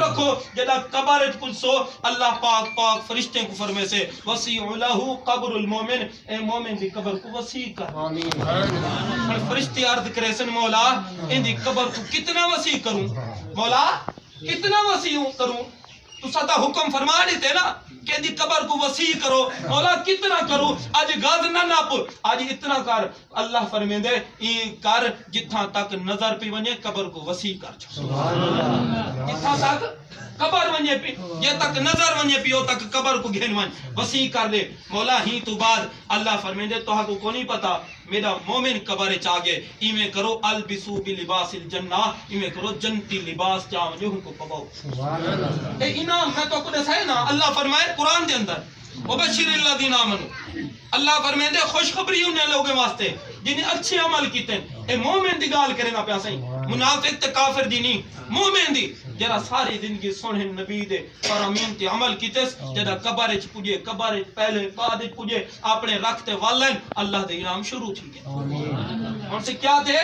رکھو جدا قبر وچ پوچھو اللہ پاک فرشتے کو فرمے سے وسیع لہ قبر المومن، اے مومن دی قبر کو وسیع کر. آمین. فرشتے عرض کرے سن مولا ان دی قبر کو کتنا وسیع کروں، مولا کتنا وسیع کروں؟ تو سدا حکم فرما دیتے نا کہ ان دی قبر کو وسیع کرو. مولا کتنا کروں؟ آج گز نہ نپ، آج اتنا کر. اللہ فرمیندے ای کر جتھاں تک نظر پی ونجے قبر کو وسیع کر. سبحان اللہ. جتھاں تک قبر ونجے پی، یہ تک نظر ونجے پیو تک قبر کو گھن ون وسیع کر لے. مولا ہی تو بعد اللہ فرمیندے تو کو نہیں پتا میرا مومن قبر چاگے ایویں کرو البسو بلباس الجنہ، ایویں کرو جنتی لباس چاہو جو کو پاؤ. سبحان اللہ. اے انعام میں تو کو دسائے نا. اللہ فرمائے قرآن دے اندر وبشر الذین آمنوا، اللہ فرمیندے خوشخبری انہیں لوگوں واسطے جنہیں اچھے عمل کیتے. اے مومن دی گال کرے نا پیا سہی، منافق تے کافر دی نہیں، مومن دی جڑا ساری زندگی سنے نبی دے فرامین تے عمل کیتے، جڑا قبر وچ پجے قبر وچ پہلے بعد وچ پجے اپنے رکھتے والن اللہ دے انعام شروع تھی گئے. ہن سے کیا تھے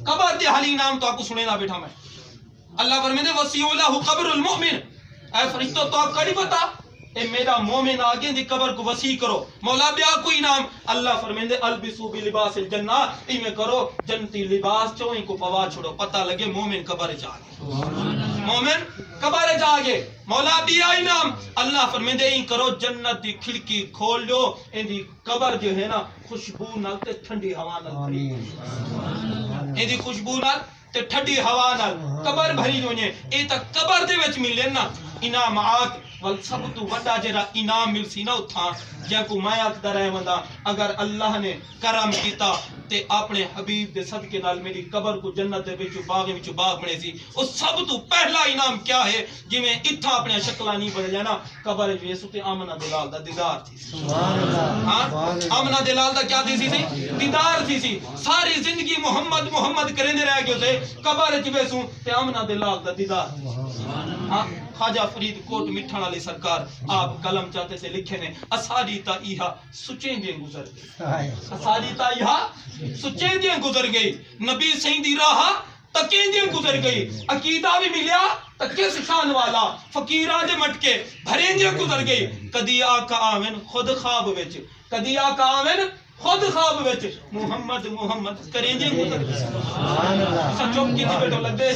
قبر دے حالی انعام تو آپ کو سنے نہ بیٹھا میں. اللہ فرمیندے وسیع لہ قبر المؤمن، اے فرشتوں تو آپ کا نہیں پتا اے میرا مومن آگے دی قبر کو وسیع کرو. مولا بیا کوئی نام اللہ فرمیندے البسو بلباس الجنہ، ایویں کرو جنتی لباس چویں کو پوا چھوڑو پتہ لگے مومن قبر جا گئے. مومن قبر جا گئے. مولا بیا انعام اللہ فرمیندے این کرو جنت دی کھڑکی کھول دو، این دی قبر جو ہے نا خوشبو نال تے ٹھنڈی ہوا نال، این دی خوشبو نال تے ٹھنڈی ہوا نال قبر بھری ونجے. اے تک قبر دے وچ ملے نا انعامات ول سب تو وڈا جڑا انعام مل سی نا اتھاں جے کو میں اقدر ہے وندا اگر اللہ نے کرم کیتا تے اپنے حبیب دے صدقے نال میری قبر کو جنت دے وچ باغ بنے سی. او سب تو پہلا انعام کیا ہے جویں اتھاں اپنے شکلاں نہیں بدل جانا قبر وچ ویسو تے آمنہ دلال دا دیدار تھی. سبحان اللہ. ہاں آمنہ دلال دا کیا تھی سی دیدار تھی سی. ساری زندگی محمد کریندے رہ گئے سے قبر وچ ویسو تے آمنہ دلال دا دیدار. ہاں خواجہ فرید کوٹ مٹھن علی سرکار آپ قلم چاہتے سے لکھے نے اساری تا ایہا سچیں دیں گزر گئی، اساری تا ایہا سچیں دیں گزر گئی، نبی سہیں دی راہا تکیں دیں گزر گئی، عقیدہ بھی ملیا تکیس شان والا فقیران دے مٹکے بھریں دیں گزر گئی. کدی آقا آمن خود خواب وچ، کدی آقا آمن خود خواب وچ محمد کریں دیں گزر گئی. سچوں کی بیٹھو لگ دے